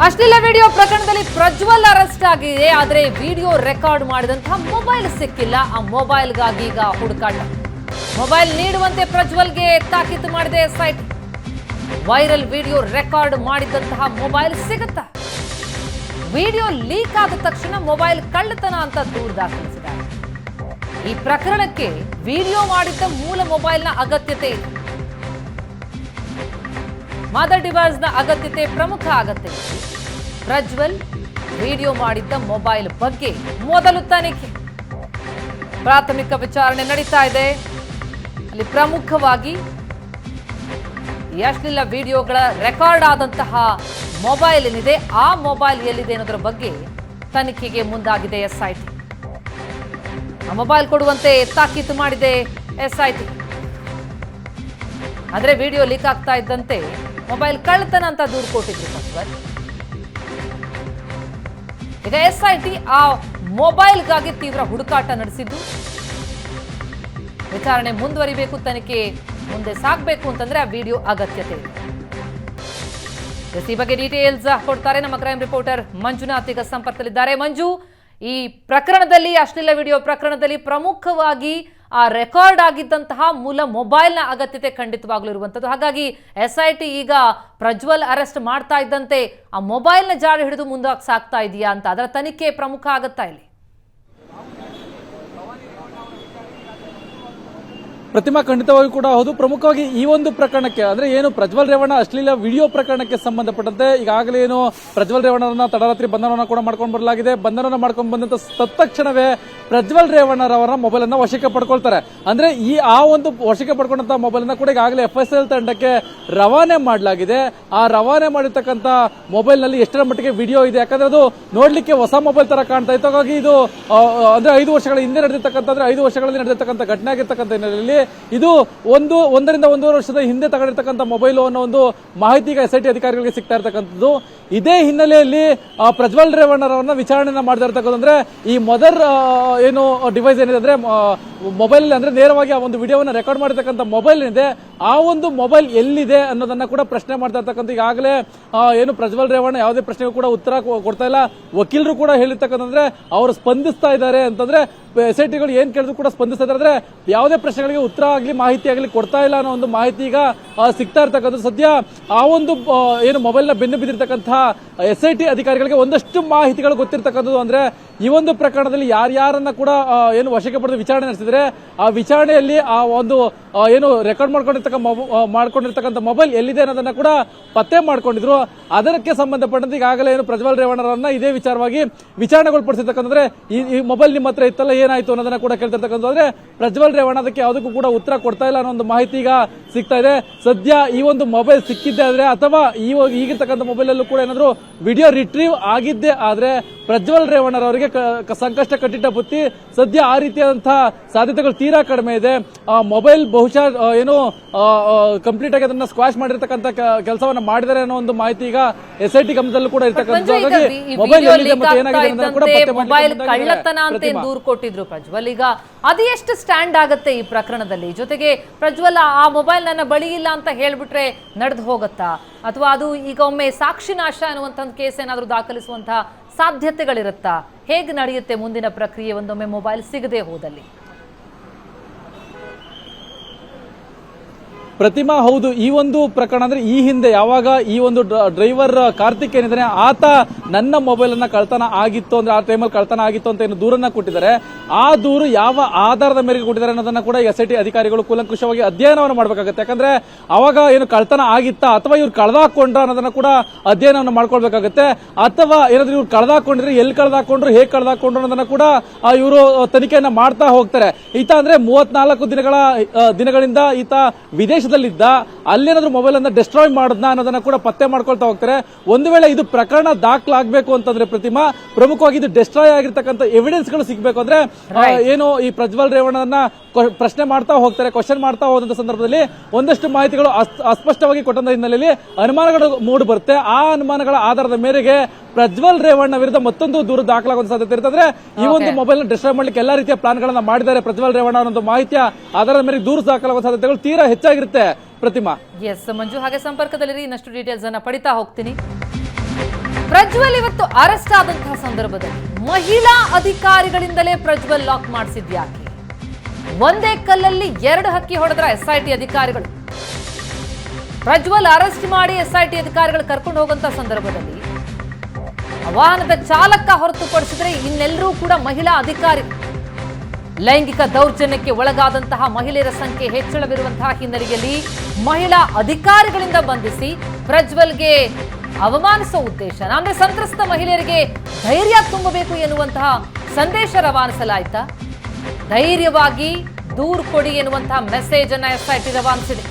ಅಶ್ಲೀಲ ವಿಡಿಯೋ ಪ್ರಕರಣದಲ್ಲಿ ಪ್ರಜ್ವಲ್ ಅರೆಸ್ಟ್ ಆಗಿದೆ. ಆದರೆ ವಿಡಿಯೋ ರೆಕಾರ್ಡ್ ಮಾಡಿದಂತಹ ಮೊಬೈಲ್ ಸಿಕ್ಕಿಲ್ಲ. ಆ ಮೊಬೈಲ್ಗಾಗಿ ಈಗ ಹುಡುಕಾಟ. ಮೊಬೈಲ್ ನೀಡುವಂತೆ ಪ್ರಜ್ವಲ್ಗೆ ತಾಕೀತು ಮಾಡಿದೆ ಸೈಟ್. ವೈರಲ್ ವಿಡಿಯೋ ರೆಕಾರ್ಡ್ ಮಾಡಿದಂತಹ ಮೊಬೈಲ್ ಸಿಗುತ್ತಾ? ವಿಡಿಯೋ ಲೀಕ್ ಆದ ತಕ್ಷಣ ಮೊಬೈಲ್ ಕಳ್ಳತನ ಅಂತ ದೂರು ದಾಖಲಿಸಿದ್ದಾರೆ. ಈ ಪ್ರಕರಣಕ್ಕೆ ವಿಡಿಯೋ ಮಾಡಿದ್ದ ಮೂಲ ಮೊಬೈಲ್ನ ಅಗತ್ಯತೆ ಇದೆ. ಮದರ್ ಡಿವೈಸ್ನ ಅಗತ್ಯತೆ ಪ್ರಮುಖ ಅಗತ್ಯ. ಪ್ರಜ್ವಲ್ ವಿಡಿಯೋ ಮಾಡಿದ್ದ ಮೊಬೈಲ್ ಬಗ್ಗೆ ಮೊದಲು ತನಿಖೆ. ಪ್ರಾಥಮಿಕ ವಿಚಾರಣೆ ನಡೀತಾ ಇದೆ. ಅಲ್ಲಿ ಪ್ರಮುಖವಾಗಿ ಅಶ್ಲೀಲ ವಿಡಿಯೋಗಳ ರೆಕಾರ್ಡ್ ಆದಂತಹ ಮೊಬೈಲ್ ಏನಿದೆ, ಆ ಮೊಬೈಲ್ ಎಲ್ಲಿದೆ ಅನ್ನೋದ್ರ ಬಗ್ಗೆ ತನಿಖೆಗೆ ಮುಂದಾಗಿದೆ ಎಸ್ಐಟಿ. ಆ ಮೊಬೈಲ್ ಕೊಡುವಂತೆ ತಾಕೀತು ಮಾಡಿದೆ ಎಸ್ಐಟಿ. ಆದ್ರೆ ವಿಡಿಯೋ ಲೀಕ್ ಆಗ್ತಾ ಇದ್ದಂತೆ ಮೊಬೈಲ್ ಕಳ್ಳತನ ಅಂತ ದೂರು ಕೊಟ್ಟಿದ್ರು ಪ್ರಜ್ವಲ್. ಈಗ ಎಸ್ಐಟಿ ಆ ಮೊಬೈಲ್ಗಾಗಿ ತೀವ್ರ ಹುಡುಕಾಟ ನಡೆಸಿದ್ದು. ವಿಚಾರಣೆ ಮುಂದುವರಿಬೇಕು, ತನಿಖೆ ಮುಂದೆ ಸಾಗಬೇಕು ಅಂತಂದ್ರೆ ಆ ವಿಡಿಯೋ ಅಗತ್ಯತೆ ಇದೆ. ಈ ಬಗ್ಗೆ ಡೀಟೇಲ್ಸ್ ಕೊಡ್ತಾರೆ ನಮ್ಮ ಕ್ರೈಮ್ ರಿಪೋರ್ಟರ್ ಮಂಜುನಾಥ್ ಈಗ ಸಂಪರ್ಕದಲ್ಲಿದ್ದಾರೆ. ಮಂಜು, ಈ ಪ್ರಕರಣದಲ್ಲಿ ಅಶ್ಲೀಲ ವಿಡಿಯೋ ಪ್ರಕರಣದಲ್ಲಿ ಪ್ರಮುಖವಾಗಿ ಆ ರೆಕಾರ್ಡ್ ಆಗಿದ್ದಂತಹ ಮೂಲ ಮೊಬೈಲ್ನ ಅಗತ್ಯತೆ ಖಂಡಿತವಾಗ್ಲೂ ಇರುವಂಥದ್ದು. ಹಾಗಾಗಿ ಎಸ್ಐಟಿ ಈಗ ಪ್ರಜ್ವಲ್ ಅರೆಸ್ಟ್ ಮಾಡ್ತಾ ಇದ್ದಂತೆ ಆ ಮೊಬೈಲ್ನ ಜಾಡು ಹಿಡಿದು ಮುಂದೆ ಸಾಗ್ತಾ ಇದೆಯಾ ಅಂತ, ಅದರ ತನಿಖೆ ಪ್ರಮುಖ ಆಗತ್ತಾ ಇಲ್ಲಿ? ಪ್ರತಿಮಾ, ಖಂಡಿತವಾಗಿ ಕೂಡ ಹೌದು. ಪ್ರಮುಖವಾಗಿ ಈ ಒಂದು ಪ್ರಕರಣಕ್ಕೆ ಅಂದ್ರೆ ಏನು ಪ್ರಜ್ವಲ್ ರೇವಣ್ಣ ಅಶ್ಲೀಲ ವಿಡಿಯೋ ಪ್ರಕರಣಕ್ಕೆ ಸಂಬಂಧಪಟ್ಟಂತೆ ಈಗಾಗಲೇ ಏನು ಪ್ರಜ್ವಲ್ ರೇವಣ್ಣರನ್ನ ತಡರಾತ್ರಿ ಬಂಧನವನ್ನ ಕೂಡ ಮಾಡ್ಕೊಂಡು ಬರಲಾಗಿದೆ. ಬಂಧನವನ್ನ ಮಾಡ್ಕೊಂಡು ಬಂದಂತ ತತ್ಕ್ಷಣವೇ ಪ್ರಜ್ವಲ್ ರೇವಣ್ಣರವರ ಮೊಬೈಲ್ ಅನ್ನ ವಶಕ್ಕೆ ಪಡ್ಕೊಳ್ತಾರೆ. ಅಂದ್ರೆ ಆ ಒಂದು ವಶಕ್ಕೆ ಪಡ್ಕೊಂಡಂತ ಮೊಬೈಲ್ ಅನ್ನ ಕೂಡ ಈಗಾಗಲೇ FSL ತಂಡಕ್ಕೆ ರವಾನೆ ಮಾಡಲಾಗಿದೆ. ಆ ರವಾನೆ ಮಾಡಿರ್ತಕ್ಕಂಥ ಮೊಬೈಲ್ ನಲ್ಲಿ ಎಷ್ಟರ ಮಟ್ಟಿಗೆ ವಿಡಿಯೋ ಇದೆ, ಯಾಕಂದ್ರೆ ಅದು ನೋಡ್ಲಿಕ್ಕೆ ಹೊಸ ಮೊಬೈಲ್ ತರ ಕಾಣ್ತಾ ಇತ್ತು. ಹಾಗಾಗಿ ಇದು ಅಂದ್ರೆ 5 ವರ್ಷಗಳ ಹಿಂದೆ ನಡೆದಿರ್ತಕ್ಕಂಥ, ಅಂದ್ರೆ 5 ವರ್ಷಗಳಲ್ಲಿ ನಡೆದಿರ್ತಕ್ಕಂಥ ಘಟನೆ ಆಗಿರ್ತಕ್ಕಂಥ ಹಿನ್ನೆಲೆಯಲ್ಲಿ ಇದು ಒಂದರಿಂದ 1.5 ವರ್ಷದ ಹಿಂದೆ ತಗೊಂಡಿರ್ತಕ್ಕಂಥ ಮೊಬೈಲ್ ಅನ್ನೋ ಒಂದು ಮಾಹಿತಿ ಈಗ SIT ಅಧಿಕಾರಿಗಳಿಗೆ ಸಿಗ್ತಾ ಇರ್ತಕ್ಕಂಥದ್ದು. ಇದೇ ಹಿನ್ನೆಲೆಯಲ್ಲಿ ಪ್ರಜ್ವಲ್ ರೇವಣ್ಣರವನ್ನ ವಿಚಾರಣೆ ಮಾಡ್ತಾ ಇರ್ತಕ್ಕಂಥ ಅಂದ್ರೆ ಈ ಮದರ್ ಏನು ಡಿವೈಸ್ ಏನಿದೆ ಅಂದ್ರೆ ಮೊಬೈಲ್ ಅಂದ್ರೆ ನೇರವಾಗಿ ಆ ಒಂದು ವಿಡಿಯೋವನ್ನ ರೆಕಾರ್ಡ್ ಮಾಡಿರ್ತಕ್ಕಂಥ ಮೊಬೈಲ್ ಏನಿದೆ, ಆ ಒಂದು ಮೊಬೈಲ್ ಎಲ್ಲಿದೆ ಅನ್ನೋದನ್ನ ಕೂಡ ಪ್ರಶ್ನೆ ಮಾಡ್ತಾ ಇರ್ತಕ್ಕಂಥ. ಈಗಾಗಲೇ ಏನು ಪ್ರಜ್ವಲ್ ರೇವಣ್ಣ ಯಾವುದೇ ಪ್ರಶ್ನೆಗೂ ಕೂಡ ಉತ್ತರ ಕೊಡ್ತಾ ಇಲ್ಲ. ವಕೀಲರು ಕೂಡ ಹೇಳಿರ್ತಕ್ಕಂಥಂದ್ರೆ ಅವರು ಸ್ಪಂದಿಸ್ತಾ ಇದ್ದಾರೆ ಅಂತಂದ್ರೆ SITಗಳು ಏನ್ ಕೇಳಿದ್ರು ಕೂಡ ಸ್ಪಂದಿಸ್ತಾ ಇದ್ದಾರೆ. ಅಂದ್ರೆ ಯಾವುದೇ ಪ್ರಶ್ನೆಗಳಿಗೆ ಉತ್ತರ ಆಗ್ಲಿ ಮಾಹಿತಿ ಆಗ್ಲಿ ಕೊಡ್ತಾ ಇಲ್ಲ ಅನ್ನೋ ಒಂದು ಮಾಹಿತಿ ಈಗ ಸಿಗ್ತಾ ಇರ್ತಕ್ಕಂಥ. ಸದ್ಯ ಆ ಒಂದು ಏನು ಮೊಬೈಲ್ ನ ಬೆನ್ನು ಬಿದ್ದಿರ್ತಕ್ಕಂಥ SIT ಅಧಿಕಾರಿಗಳಿಗೆ ಒಂದಷ್ಟು ಮಾಹಿತಿಗಳು ಗೊತ್ತಿರ್ತಕ್ಕಂಥದ್ದು. ಅಂದ್ರೆ ಈ ಒಂದು ಪ್ರಕರಣದಲ್ಲಿ ಯಾರ್ಯಾರನ್ನ ಕೂಡ ಏನು ವಶಕ್ಕೆ ಪಡೆದು ವಿಚಾರಣೆ ನಡೆಸಿದ್ರೆ, ಆ ವಿಚಾರಣೆಯಲ್ಲಿ ಆ ಒಂದು ಏನು ರೆಕಾರ್ಡ್ ಮಾಡ್ಕೊಂಡಿರ್ತಕ್ಕಂಥ ಮೊಬೈಲ್ ಎಲ್ಲಿದೆ ಅನ್ನೋದನ್ನ ಕೂಡ ಪತ್ತೆ ಮಾಡ್ಕೊಂಡಿದ್ರು. ಅದಕ್ಕೆ ಸಂಬಂಧಪಟ್ಟಂತೆ ಈಗಾಗಲೇ ಏನು ಪ್ರಜ್ವಲ್ ರೇವಣ್ಣರನ್ನ ಇದೇ ವಿಚಾರವಾಗಿ ವಿಚಾರಣೆಗೊಳಪಡಿಸಿರ್ತಕ್ಕಂಥದ್ರೆ ಈ ಮೊಬೈಲ್ ನಿಮ್ಮ ಹತ್ರ ಇತ್ತಲ್ಲ, ಏನಾಯ್ತು ಅನ್ನೋದನ್ನ ಕೂಡ ಕೇಳ್ತಿರ್ತಕ್ಕಂಥ. ಅಂದ್ರೆ ಪ್ರಜ್ವಲ್ ರೇವಣ್ಣ ಅದಕ್ಕೆ ಯಾವುದಕ್ಕೂ ಕೂಡ ಉತ್ತರ ಕೊಡ್ತಾ ಇಲ್ಲ ಅನ್ನೋ ಒಂದು ಮಾಹಿತಿ ಈಗ ಸಿಗ್ತಾ ಇದೆ. ಸದ್ಯ ಈ ಒಂದು ಮೊಬೈಲ್ ಸಿಕ್ಕಿದ್ದೆ ಆದ್ರೆ ಅಥವಾ ಈಗಿರ್ತಕ್ಕಂಥ ಮೊಬೈಲ್ ಅಲ್ಲೂ ಕೂಡ ಏನಾದ್ರು ವಿಡಿಯೋ ರಿಟ್ರೀವ್ ಆಗಿದ್ದೇ ಆದ್ರೆ ಪ್ರಜ್ವಲ್ ರೇವಣ್ಣರವರಿಗೆ ಸಂಕಷ್ಟ ಕಟ್ಟಿಟ್ಟ ಬುತ್ತಿ. ಸದ್ಯ ಆ ರೀತಿಯಾದಂತಹ ಸಾಧ್ಯತೆಗಳು ತೀರಾ ಕಡಿಮೆ ಇದೆ. ಮೊಬೈಲ್ ಬಹುಶಃ ಏನು ಕಂಪ್ಲೀಟ್ ಆಗಿ ಅದನ್ನ ಸ್ಕ್ವಾಶ್ ಮಾಡಿರ್ತಕ್ಕಂಥ ಕೆಲಸವನ್ನ ಮಾಡಿದ್ದಾರೆ ಅನ್ನೋ ಒಂದು ಮಾಹಿತಿ ಈಗ SIT ಗಮನದಲ್ಲೂ ಕೂಡ ಇರ್ತಕ್ಕಂಥ. ಮೊಬೈಲ್ ಕಳ್ಳತನ ಅಂತ ದೂರು ಕೊಟ್ಟಿದ್ರು ಪ್ರಜ್ವಲ್. ಈಗ ಅದು ಎಷ್ಟು ಸ್ಟ್ಯಾಂಡ್ ಆಗುತ್ತೆ ಈ ಪ್ರಕರಣದಲ್ಲಿ? ಜೊತೆಗೆ ಪ್ರಜ್ವಲ್ ಆ ಮೊಬೈಲ್ ನನ್ನ ಬಳಿ ಇಲ್ಲ ಅಂತ ಹೇಳ್ಬಿಟ್ರೆ ನಡೆದು ಹೋಗುತ್ತಾ, ಅಥವಾ ಅದು ಈಗ ಒಮ್ಮೆ ಸಾಕ್ಷಿ ನಾಶ ಅನ್ನುವಂಥ ಕೇಸ್ ಏನಾದರೂ ದಾಖಲಿಸುವಂತಹ ಸಾಧ್ಯತೆಗಳಿರುತ್ತಾ? ಹೇಗೆ ನಡೆಯುತ್ತೆ ಮುಂದಿನ ಪ್ರಕ್ರಿಯೆ ಒಂದೊಮ್ಮೆ ಮೊಬೈಲ್ ಸಿಗದೆ ಹೋದಲ್ಲಿ? ಪ್ರತಿಮಾ, ಹೌದು. ಈ ಒಂದು ಪ್ರಕರಣ ಅಂದ್ರೆ ಈ ಹಿಂದೆ ಯಾವಾಗ ಈ ಒಂದು ಡ್ರೈವರ್ ಕಾರ್ತಿಕ್ ಏನಿದ್ದಾನೆ, ಆತ ನನ್ನ ಮೊಬೈಲ್ ಅನ್ನ ಕಳ್ತನ ಆಗಿತ್ತು ಅಂದ್ರೆ ಆ ಟೈಮಲ್ಲಿ ಕಳ್ತನ ಆಗಿತ್ತು ಅಂತ ಏನು ದೂರನ್ನ ಕೊಟ್ಟಿದ್ದಾರೆ. ಆ ದೂರು ಯಾವ ಆಧಾರದ ಮೇರೆಗೆ ಕೊಟ್ಟಿದ್ದಾರೆ ಅನ್ನೋದನ್ನ ಕೂಡ SIT ಅಧಿಕಾರಿಗಳು ಕೂಲಂಕುಷವಾಗಿ ಅಧ್ಯಯನವನ್ನು ಮಾಡಬೇಕಾಗುತ್ತೆ. ಯಾಕಂದ್ರೆ ಅವಾಗ ಏನು ಕಳ್ತನ ಆಗಿತ್ತಾ ಅಥವಾ ಇವ್ರು ಕಳೆದಾಕೊಂಡ್ರ ಅನ್ನೋದನ್ನ ಕೂಡ ಅಧ್ಯಯನವನ್ನು ಮಾಡ್ಕೊಳ್ಬೇಕಾಗುತ್ತೆ. ಅಥವಾ ಏನಾದ್ರೂ ಇವ್ರು ಕಳೆದಾಕೊಂಡಿದ್ರೆ ಎಲ್ಲಿ ಕಳೆದಾಕೊಂಡ್ರು, ಹೇಗೆ ಕಳೆದಾಕೊಂಡ್ರು ಅನ್ನೋದನ್ನ ಕೂಡ ಇವರು ತನಿಖೆಯನ್ನ ಮಾಡ್ತಾ ಹೋಗ್ತಾರೆ. ಈತ ಅಂದ್ರೆ 34 ದಿನಗಳಿಂದ ಈತ ವಿದೇಶದಲ್ಲಿದ್ದ, ಅಲ್ಲೇನಾದ್ರೂ ಮೊಬೈಲ್ ಅನ್ನ ಡಿಸ್ಟ್ರಾಯ್ ಮಾಡದ್ನ ಅನ್ನೋದನ್ನ ಕೂಡ ಪತ್ತೆ ಮಾಡ್ಕೊಳ್ತಾ ಹೋಗ್ತಾರೆ. ಒಂದು ವೇಳೆ ಇದು ಪ್ರಕರಣ ದಾಖಲಾಗಬೇಕು ಅಂತಂದ್ರೆ ಪ್ರತಿಮಾ, ಪ್ರಮುಖವಾಗಿ ಇದು ಡಿಸ್ಟ್ರಾಯ್ ಆಗಿರ್ತಕ್ಕಂಥ ಎವಿಡೆನ್ಸ್ ಗಳು ಸಿಗಬೇಕು ಅಂದ್ರೆ ಏನು ಈ ಪ್ರಜ್ವಲ್ ರೇವಣ್ಣನ ಪ್ರಶ್ನೆ ಮಾಡ್ತಾ ಹೋಗ್ತಾರೆ, ಕ್ವಶನ್ ಮಾಡ್ತಾ ಹೋದಂತ ಸಂದರ್ಭದಲ್ಲಿ ಒಂದಷ್ಟು ಮಾಹಿತಿಗಳು ಅಸ್ಪಷ್ಟವಾಗಿ ಕೊಟ್ಟಂತ ಹಿನ್ನೆಲೆಯಲ್ಲಿ ಅನುಮಾನಗಳು ಮೂಡಿ ಬರುತ್ತೆ. ಆ ಅನುಮಾನಗಳ ಆಧಾರದ ಮೇರೆಗೆ ಪ್ರಜ್ವಲ್ ರೇವಣ್ಣ ವಿರುದ್ಧ ಮತ್ತೊಂದು ದೂರು ದಾಖಲಾಗುವ ಸಾಧ್ಯತೆ ಇರ್ತದೆ. ಈ ಒಂದು ಮೊಬೈಲ್ ನ ಡಿಸ್ಟ್ರಾಯ್ ಮಾಡ್ಲಿಕ್ಕೆ ಎಲ್ಲಾ ರೀತಿಯ ಪ್ಲಾನ್ ಗಳನ್ನ ಮಾಡಿದ್ದಾರೆ ಪ್ರಜ್ವಲ್ ರೇವಣ್ಣ ಅನ್ನೋ ಮಾಹಿತಿಯ ಆಧಾರದ ಮೇರೆಗೆ ದೂರು ದಾಖಲಾಗುವ ಸಾಧ್ಯತೆಗಳು ತೀರಾ ಹೆಚ್ಚಾಗಿರುತ್ತೆ. ಪ್ರತಿಮಾ, ಎಸ್ ಮಂಜು, ಹಾಗೆ ಸಂಪರ್ಕದಲ್ಲಿರಿ, ಇನ್ನಷ್ಟು ಡೀಟೇಲ್ಸ್ ಅನ್ನ ಪಡಿತಾ ಹೋಗ್ತೀನಿ. ಪ್ರಜ್ವಲ್ ಇವತ್ತು ಅರೆಸ್ಟ್ ಆದಂತಹ ಸಂದರ್ಭದಲ್ಲಿ ಮಹಿಳಾ ಅಧಿಕಾರಿಗಳಿಂದಲೇ ಪ್ರಜ್ವಲ್ ಲಾಕ್ ಮಾಡಿಸಿದ್ಯಾಕೆ? ಒಂದೇ ಕಲ್ಲಲ್ಲಿ ಎರಡು ಹಕ್ಕಿ ಹೊಡೆದ್ರ ಎಸ್ಐಟಿ ಅಧಿಕಾರಿಗಳು. ಪ್ರಜ್ವಲ್ ಅರೆಸ್ಟ್ ಮಾಡಿ ಎಸ್ಐಟಿ ಅಧಿಕಾರಿಗಳು ಕರ್ಕೊಂಡು ಹೋಗುವಂತ ಸಂದರ್ಭದಲ್ಲಿ ವಾಹನದ ಚಾಲಕ ಹೊರತುಪಡಿಸಿದ್ರೆ ಇನ್ನೆಲ್ಲರೂ ಕೂಡ ಮಹಿಳಾ ಅಧಿಕಾರಿ. ಲೈಂಗಿಕ ದೌರ್ಜನ್ಯಕ್ಕೆ ಒಳಗಾದಂತಹ ಮಹಿಳೆಯರ ಸಂಖ್ಯೆ ಹೆಚ್ಚಳವಿರುವಂತಹ ಹಿನ್ನೆಲೆಯಲ್ಲಿ ಮಹಿಳಾ ಅಧಿಕಾರಿಗಳಿಂದ ಬಂಧಿಸಿ ಪ್ರಜ್ವಲ್ಗೆ ಅವಮಾನಿಸುವ ಉದ್ದೇಶ, ಅಂದ್ರೆ ಸಂತ್ರಸ್ತ ಮಹಿಳೆಯರಿಗೆ ಧೈರ್ಯ ತುಂಬಬೇಕು ಎನ್ನುವಂತಹ ಸಂದೇಶ ರವಾನಿಸಲಾಯ್ತಾ? ಧೈರ್ಯವಾಗಿ ದೂರು ಕೊಡಿ ಎನ್ನುವಂತಹ ಮೆಸೇಜ್ ಅನ್ನ ಎಸ್ಐಟಿ ರವಾನಿಸಿದೆ.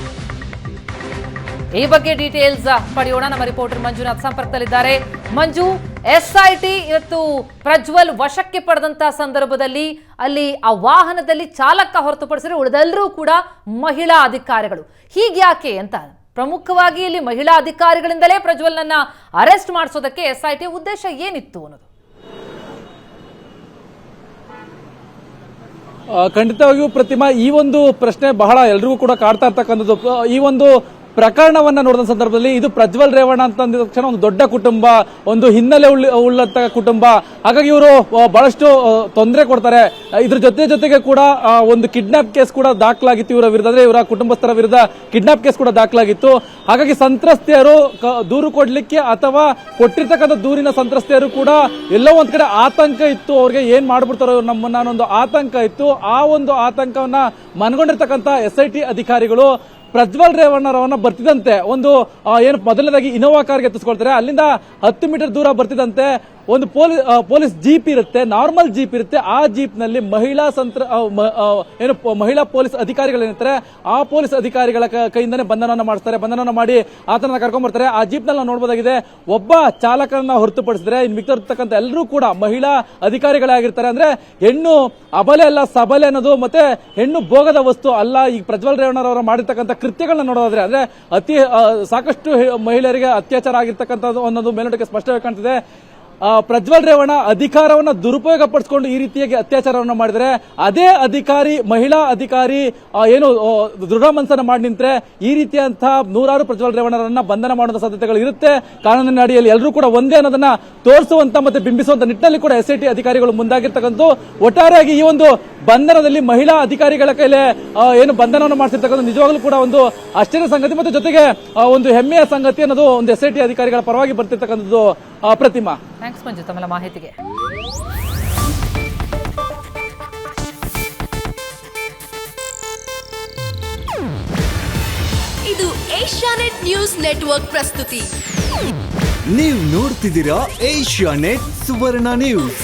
ಈ ಬಗ್ಗೆ ಡೀಟೇಲ್ಸ್ ಪಡೆಯೋಣ. ನಮ್ಮ ರಿಪೋರ್ಟರ್ ಮಂಜುನಾಥ್ ಸಂಪರ್ಕದಲ್ಲಿದ್ದಾರೆ. ಮಂಜು, ಎಸ್ಐಟಿ ಇವತ್ತು ಪ್ರಜ್ವಲ್ ವಶಕ್ಕೆ ಪಡೆದಂತಹ ಸಂದರ್ಭದಲ್ಲಿ ಅಲ್ಲಿ ಆ ವಾಹನದಲ್ಲಿ ಚಾಲಕ ಹೊರತುಪಡಿಸಿದ್ರೆ ಉಳಿದೆಲ್ಲರೂ ಕೂಡ ಮಹಿಳಾ ಅಧಿಕಾರಿಗಳು. ಹೀಗ್ಯಾಕೆ ಅಂತ ಪ್ರಮುಖವಾಗಿ ಇಲ್ಲಿ ಮಹಿಳಾ ಅಧಿಕಾರಿಗಳಿಂದಲೇ ಪ್ರಜ್ವಲ್ನನ್ನ ಅರೆಸ್ಟ್ ಮಾಡಿಸೋದಕ್ಕೆ ಎಸ್ಐಟಿ ಉದ್ದೇಶ ಏನಿತ್ತು ಅನ್ನೋದು? ಖಂಡಿತವಾಗಿಯೂ ಪ್ರತಿಮಾ, ಈ ಒಂದು ಪ್ರಶ್ನೆ ಬಹಳ ಎಲ್ರಿಗೂ ಕೂಡ ಕಾಡ್ತಾ ಇರ್ತಕ್ಕಂಥದ್ದು. ಈ ಒಂದು ಪ್ರಕರಣವನ್ನ ನೋಡಿದ ಸಂದರ್ಭದಲ್ಲಿ ಇದು ಪ್ರಜ್ವಲ್ ರೇವಣ್ಣ ಅಂತ ಅಂದಿದ ತಕ್ಷಣ ಒಂದು ದೊಡ್ಡ ಕುಟುಂಬ, ಒಂದು ಹಿನ್ನೆಲೆ ಉಳ್ಳಂತ ಕುಟುಂಬ. ಹಾಗಾಗಿ ಇವರು ಬಹಳಷ್ಟು ತೊಂದರೆ ಕೊಡ್ತಾರೆ. ಇದ್ರ ಜೊತೆಗೆ ಕೂಡ ಒಂದು ಕಿಡ್ನಾಪ್ ಕೇಸ್ ಕೂಡ ದಾಖಲಾಗಿತ್ತು ಇವರ ವಿರುದ್ಧ, ಅಂದ್ರೆ ಇವರ ಕುಟುಂಬಸ್ಥರ ವಿರುದ್ಧ ಕಿಡ್ನಾಪ್ ಕೇಸ್ ಕೂಡ ದಾಖಲಾಗಿತ್ತು. ಹಾಗಾಗಿ ಸಂತ್ರಸ್ತೆಯರು ದೂರು ಕೊಡ್ಲಿಕ್ಕೆ ಅಥವಾ ಕೊಟ್ಟಿರ್ತಕ್ಕಂಥ ದೂರಿನ ಸಂತ್ರಸ್ತೆಯರು ಕೂಡ ಎಲ್ಲೋ ಒಂದ್ ಕಡೆ ಆತಂಕ ಇತ್ತು, ಅವ್ರಿಗೆ ಏನ್ ಮಾಡ್ಬಿಡ್ತಾರೋ ನಮ್ಮನ್ನ ಅನ್ನೊಂದು ಆತಂಕ ಇತ್ತು. ಆ ಒಂದು ಆತಂಕವನ್ನ ಮನಗೊಂಡಿರ್ತಕ್ಕಂಥ ಎಸ್ಐಟಿ ಅಧಿಕಾರಿಗಳು ಪ್ರಜ್ವಲ್ ರೇವಣ್ಣರವನ್ನ ಬರ್ತಿದಂತೆ ಒಂದು ಏನು ಮೊದಲನೇದಾಗಿ ಇನೋವಾ ಕಾರ್ಗೆ ಎತ್ತಿಸ್ಕೊಳ್ತಾರೆ. ಅಲ್ಲಿಂದ 10 ಮೀಟರ್ ದೂರ ಬರ್ತಿದಂತೆ ಒಂದು ಪೊಲೀಸ್ ಜೀಪ್ ಇರುತ್ತೆ, ನಾರ್ಮಲ್ ಜೀಪ್ ಇರುತ್ತೆ. ಆ ಜೀಪ್ ನಲ್ಲಿ ಮಹಿಳಾ ಪೊಲೀಸ್ ಅಧಿಕಾರಿಗಳೇನಿರ್ತಾರೆ ಆ ಪೊಲೀಸ್ ಅಧಿಕಾರಿಗಳ ಕೈಯಿಂದನೇ ಬಂಧನವನ್ನ ಮಾಡಿಸ್ತಾರೆ. ಬಂಧನವನ್ನ ಮಾಡಿ ಆತನ ಕರ್ಕೊಂಡ್ ಬರ್ತಾರೆ. ಆ ಜೀಪ್ ನಲ್ಲಿ ನಾವು ನೋಡಬಹುದಾಗಿದೆ, ಒಬ್ಬ ಚಾಲಕರನ್ನ ಹೊರತುಪಡಿಸಿದ್ರೆ ಇನ್ನು ಮಿಕ್ಕಿರ್ತಕ್ಕಂಥ ಎಲ್ಲರೂ ಕೂಡ ಮಹಿಳಾ ಅಧಿಕಾರಿಗಳೇ ಆಗಿರ್ತಾರೆ. ಅಂದ್ರೆ ಹೆಣ್ಣು ಅಬಲೆ ಅಲ್ಲ ಸಬಲೆ ಅನ್ನೋದು, ಮತ್ತೆ ಹೆಣ್ಣು ಭೋಗದ ವಸ್ತು ಅಲ್ಲ. ಈ ಪ್ರಜ್ವಲ್ ರೇವಣ್ಣರವರ ಮಾಡಿರ್ತಕ್ಕಂಥ ಕೃತ್ಯಗಳನ್ನ ನೋಡೋದಾದ್ರೆ ಅಂದ್ರೆ ಸಾಕಷ್ಟು ಮಹಿಳೆಯರಿಗೆ ಅತ್ಯಾಚಾರ ಆಗಿರ್ತಕ್ಕಂಥದ್ದು ಅನ್ನೋದು ಮೇಲ್ನೋಟಕ್ಕೆ ಸ್ಪಷ್ಟವಾಗಿ ಕಾಣ್ತಿದೆ. ಪ್ರಜ್ವಲ್ ರೇವಣ್ಣ ಅಧಿಕಾರವನ್ನ ದುರುಪಯೋಗ ಪಡಿಸಿಕೊಂಡು ಈ ರೀತಿಯಾಗಿ ಅತ್ಯಾಚಾರವನ್ನ ಮಾಡಿದರೆ, ಅದೇ ಅಧಿಕಾರಿ ಮಹಿಳಾ ಅಧಿಕಾರಿ ಏನು ದೃಢ ಮನಸ್ಸನ್ನ ಮಾಡಿ ನಿಂತ್ರೆ ಈ ರೀತಿಯಂತಹ ನೂರಾರು ಪ್ರಜ್ವಲ್ ರೇವಣ್ಣರನ್ನ ಬಂಧನ ಮಾಡುವ ಸಾಧ್ಯತೆಗಳು ಇರುತ್ತೆ. ಕಾನೂನಿನ ಅಡಿಯಲ್ಲಿ ಎಲ್ಲರೂ ಕೂಡ ಒಂದೇ ಅನ್ನೋದನ್ನ ತೋರಿಸುವಂತ ಮತ್ತೆ ಬಿಂಬಿಸುವಂತ ನಿಟ್ಟಿನಲ್ಲಿ ಕೂಡ ಎಸ್ಐಟಿ ಅಧಿಕಾರಿಗಳು ಮುಂದಾಗಿರ್ತಕ್ಕಂಥ. ಒಟ್ಟಾರೆಯಾಗಿ ಈ ಒಂದು ಬಂಧನದಲ್ಲಿ ಮಹಿಳಾ ಅಧಿಕಾರಿಗಳ ಕೈಲೇ ಏನು ಬಂಧನವನ್ನು ಮಾಡಿಸಿರ್ತಕ್ಕಂಥ ನಿಜವಾಗ್ಲೂ ಕೂಡ ಒಂದು ಆಶ್ಚರ್ಯ ಸಂಗತಿ ಮತ್ತು ಜೊತೆಗೆ ಒಂದು ಹೆಮ್ಮೆಯ ಸಂಗತಿ ಅನ್ನೋದು ಒಂದು ಎಸ್ಐಟಿ ಅಧಿಕಾರಿಗಳ ಪರವಾಗಿ ಬರ್ತಿರ್ತಕ್ಕಂಥದ್ದು. ಪ್ರತಿಮಾ, ಥ್ಯಾಂಕ್ಸ್ ಮಂಜು ತಮ್ಮ ಮಾಹಿತಿಗೆ. ಇದು ಏಷ್ಯಾನೆಟ್ ನ್ಯೂಸ್ ನೆಟ್ವರ್ಕ್ ಪ್ರಸ್ತುತಿ. ನೀವು ನೋಡ್ತಿದ್ದೀರಾ ಏಷ್ಯಾನೆಟ್ ಸುವರ್ಣ ನ್ಯೂಸ್.